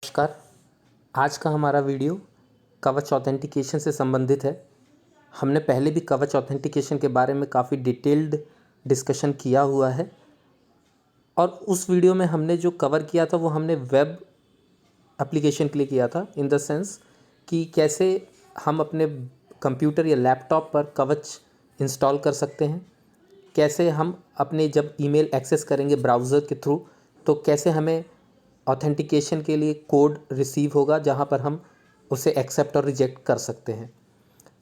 नमस्कार। आज का हमारा वीडियो कवच ऑथेंटिकेशन से संबंधित है। हमने पहले भी कवच ऑथेंटिकेशन के बारे में काफ़ी डिटेल्ड डिस्कशन किया हुआ है और उस वीडियो में हमने जो कवर किया था वो हमने वेब एप्लीकेशन के लिए किया था, इन द सेंस कि कैसे हम अपने कंप्यूटर या लैपटॉप पर कवच इंस्टॉल कर सकते हैं, कैसे हम अपने जब ईमेल एक्सेस करेंगे ब्राउज़र के थ्रू तो कैसे हमें ऑथेंटिकेशन के लिए कोड रिसीव होगा जहां पर हम उसे एक्सेप्ट और रिजेक्ट कर सकते हैं।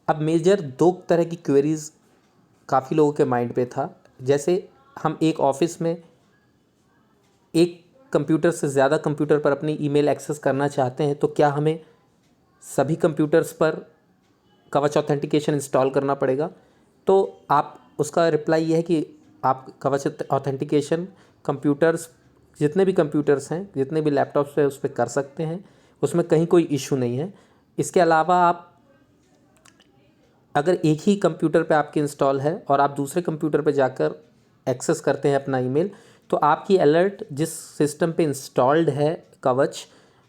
अब मेजर दो तरह की क्वेरीज़ काफ़ी लोगों के माइंड पे था। जैसे हम एक ऑफिस में एक कंप्यूटर से ज़्यादा कंप्यूटर पर अपनी ईमेल एक्सेस करना चाहते हैं तो क्या हमें सभी कंप्यूटर्स पर कवच ऑथेंटिकेशन इंस्टॉल करना पड़ेगा? तो आप उसका रिप्लाई ये है कि आप कवच ऑथेंटिकेशन कंप्यूटर्स, जितने भी कंप्यूटर्स हैं, जितने भी लैपटॉप्स हैं, उस पर कर सकते हैं, उसमें कहीं कोई इशू नहीं है। इसके अलावा आप अगर एक ही कंप्यूटर पे आपके इंस्टॉल है और आप दूसरे कंप्यूटर पे जाकर एक्सेस करते हैं अपना ईमेल, तो आपकी अलर्ट जिस सिस्टम पे इंस्टॉल्ड है कवच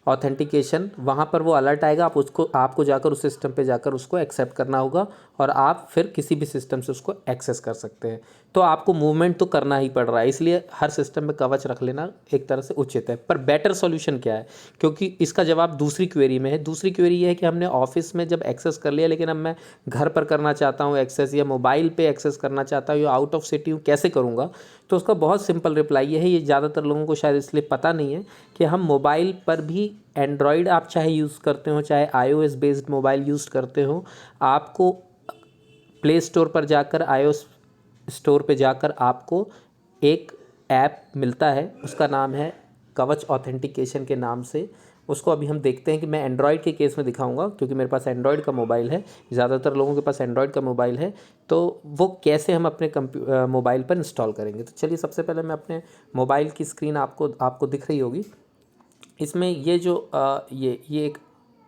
ऑथेंटिकेशन, वहाँ पर वो अलर्ट आएगा। आपको जाकर उस सिस्टम पे जाकर उसको एक्सेप्ट करना होगा और आप फिर किसी भी सिस्टम से उसको एक्सेस कर सकते हैं। तो आपको मूवमेंट तो करना ही पड़ रहा है, इसलिए हर सिस्टम में कवच रख लेना एक तरह से उचित है। पर बेटर सॉल्यूशन क्या है, क्योंकि इसका जवाब दूसरी क्वेरी में है। दूसरी क्वेरी ये है कि हमने ऑफिस में जब एक्सेस कर लिया, लेकिन अब मैं घर पर करना चाहता हूँ एक्सेस, या मोबाइल पे एक्सेस करना चाहता हूँ, या आउट ऑफ सिटी हूँ, कैसे करूँगा? तो उसका बहुत सिंपल रिप्लाई ये है, ये ज़्यादातर लोगों को शायद इसलिए पता नहीं है कि हम मोबाइल पर भी, एंड्रॉयड आप चाहे यूज़ करते हो चाहे iOS बेस्ड मोबाइल यूज़ करते हो, आपको प्ले स्टोर पर जाकर, iOS स्टोर पे जाकर आपको एक ऐप मिलता है, उसका नाम है कवच ऑथेंटिकेशन के नाम से। उसको अभी हम देखते हैं कि मैं एंड्रॉयड के केस में दिखाऊंगा, क्योंकि मेरे पास एंड्रॉयड का मोबाइल है, ज़्यादातर लोगों के पास एंड्रॉयड का मोबाइल है। तो वो कैसे हम अपने मोबाइल पर इंस्टॉल करेंगे? तो चलिए, सबसे पहले मैं अपने मोबाइल की स्क्रीन आपको दिख रही होगी। इसमें ये जो ये एक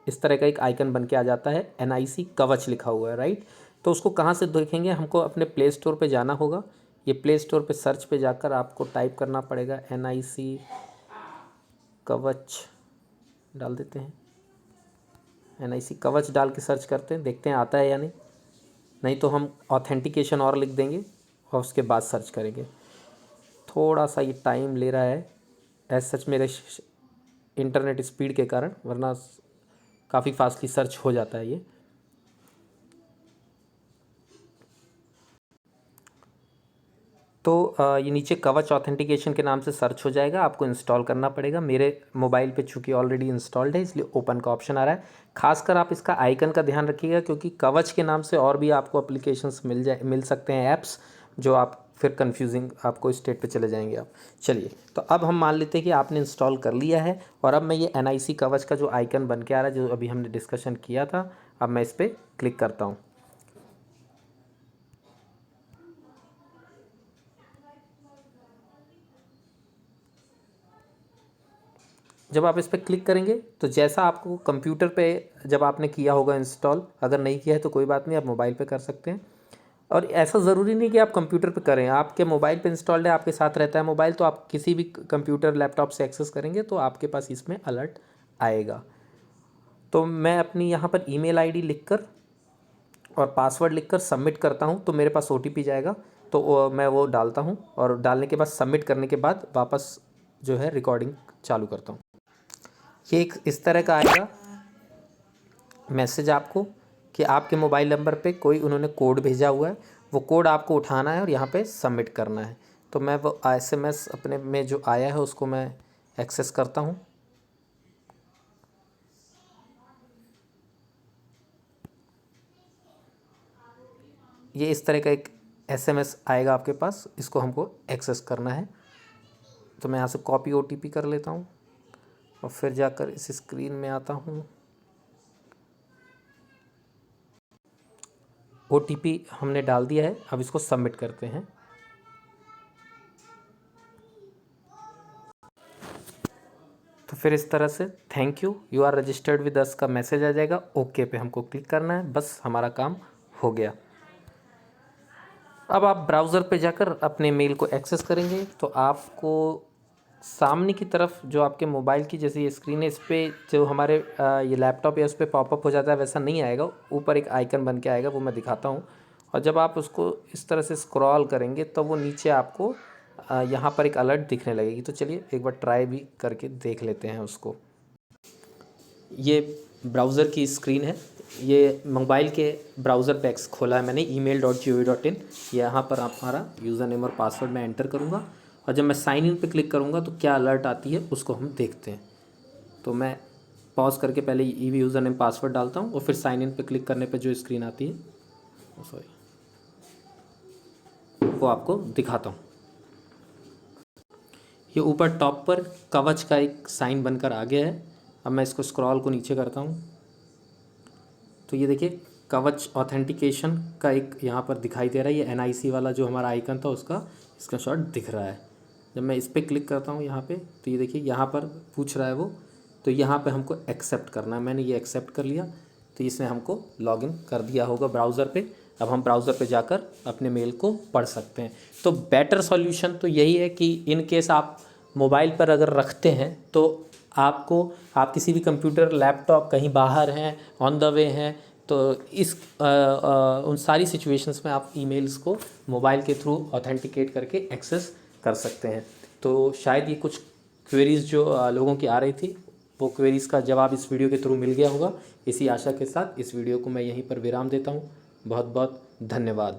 इस तरह का एक आइकन बन के आ जाता है, NIC कवच लिखा हुआ है, राइट। तो उसको कहाँ से देखेंगे? हमको अपने प्ले स्टोर पे जाना होगा। ये प्ले स्टोर पे सर्च पे जाकर आपको टाइप करना पड़ेगा NIC कवच, डाल देते हैं। NIC कवच डाल के सर्च करते हैं, देखते हैं आता है या नहीं। नहीं तो हम ऑथेंटिकेशन और लिख देंगे और उसके बाद सर्च करेंगे। थोड़ा सा ये टाइम ले रहा है एज सच, मेरे इंटरनेट स्पीड के कारण, वरना काफ़ी फास्टली सर्च हो जाता है ये। तो ये नीचे कवच ऑथेंटिकेशन के नाम से सर्च हो जाएगा, आपको इंस्टॉल करना पड़ेगा। मेरे मोबाइल पे चूँकि ऑलरेडी इंस्टॉल्ड है, इसलिए ओपन का ऑप्शन आ रहा है। खासकर आप इसका आइकन का ध्यान रखिएगा, क्योंकि कवच के नाम से और भी आपको एप्लीकेशंस मिल सकते हैं, ऐप्स, जो आप फिर कंफ्यूजिंग आपको स्टेट पे चले जाएंगे आप। चलिए, तो अब हम मान लेते हैं कि आपने इंस्टॉल कर लिया है और अब मैं ये NIC कवच का जो आइकन बन के आ रहा है, जो अभी हमने डिस्कशन किया था, अब मैं इस पर क्लिक करता हूँ। जब आप इस पर क्लिक करेंगे तो जैसा आपको कंप्यूटर पे जब आपने किया होगा इंस्टॉल, अगर नहीं किया है तो कोई बात नहीं, आप मोबाइल पे कर सकते हैं। और ऐसा ज़रूरी नहीं कि आप कंप्यूटर पे करें, आपके मोबाइल पे इंस्टॉल्ड है, आपके साथ रहता है मोबाइल, तो आप किसी भी कंप्यूटर लैपटॉप से एक्सेस करेंगे तो आपके पास इसमें अलर्ट आएगा। तो मैं अपनी यहाँ पर ईमेल आईडी लिखकर और पासवर्ड लिखकर सबमिट करता हूँ, तो मेरे पास OTP जाएगा। तो मैं वो डालता हूँ और डालने के बाद, सबमिट करने के बाद वापस जो है रिकॉर्डिंग चालू करता हूँ। ये एक इस तरह का आएगा मैसेज आपको कि आपके मोबाइल नंबर पे कोई उन्होंने कोड भेजा हुआ है, वो कोड आपको उठाना है और यहाँ पे सबमिट करना है। तो मैं वो SMS अपने में जो आया है उसको मैं एक्सेस करता हूँ। ये इस तरह का एक SMS आएगा आपके पास, इसको हमको एक्सेस करना है। तो मैं यहाँ से कॉपी OTP कर लेता हूँ और फिर जाकर इस स्क्रीन में आता हूँ। OTP हमने डाल दिया है, अब इसको सबमिट करते हैं। तो फिर इस तरह से thank you are registered with us का मैसेज आ जाएगा। ओके पे हमको क्लिक करना है, बस हमारा काम हो गया। अब आप ब्राउज़र पे जाकर अपने मेल को एक्सेस करेंगे तो आपको सामने की तरफ जो आपके मोबाइल की जैसे ये स्क्रीन है, इस पे जो हमारे ये लैपटॉप है उस पर पॉपअप हो जाता है, वैसा नहीं आएगा। ऊपर एक आइकन बन के आएगा, वो मैं दिखाता हूँ। और जब आप उसको इस तरह से स्क्रॉल करेंगे तो वो नीचे आपको यहाँ पर एक अलर्ट दिखने लगेगी। तो चलिए एक बार ट्राई भी करके देख लेते हैं उसको। ये ब्राउज़र की स्क्रीन है। ये मोबाइल के ब्राउज़र पे खोला है मैंने, email.gov.in। यहाँ पर आप हमारा यूज़र नेम और पासवर्ड मैं एंटर करूँगा, और जब मैं साइन इन पे क्लिक करूँगा तो क्या अलर्ट आती है उसको हम देखते हैं। तो मैं पॉज करके पहले यूज़र नेम पासवर्ड डालता हूँ और फिर साइन इन पे क्लिक करने पे जो स्क्रीन आती है, सॉरी, वो आपको दिखाता हूँ। ये ऊपर टॉप पर कवच का एक साइन बनकर आ गया है। अब मैं इसको स्क्रॉल को नीचे करता हूँ तो ये देखिए कवच ऑथेंटिकेशन का एक यहाँ पर दिखाई दे रहा है। ये NIC वाला जो हमारा आइकन था उसका स्क्रीनशॉट दिख रहा है। जब मैं इस पर क्लिक करता हूँ यहाँ पे तो ये देखिए यहाँ पर पूछ रहा है वो, तो यहाँ पे हमको एक्सेप्ट करना है। मैंने ये एक्सेप्ट कर लिया तो इसने हमको लॉगिन कर दिया होगा ब्राउज़र पे। अब हम ब्राउज़र पे जाकर अपने मेल को पढ़ सकते हैं। तो बेटर सॉल्यूशन तो यही है कि इन केस आप मोबाइल पर अगर रखते हैं तो आपको, आप किसी भी कंप्यूटर लैपटॉप कहीं बाहर हैं, ऑन द वे हैं, तो इस उन सारी सिचुएशंस में आप ईमेल्स को मोबाइल के थ्रू ऑथेंटिकेट करके एक्सेस कर सकते हैं। तो शायद ये कुछ क्वेरीज़ जो लोगों की आ रही थी, वो क्वेरीज़ का जवाब इस वीडियो के थ्रू मिल गया होगा। इसी आशा के साथ इस वीडियो को मैं यहीं पर विराम देता हूँ। बहुत बहुत धन्यवाद।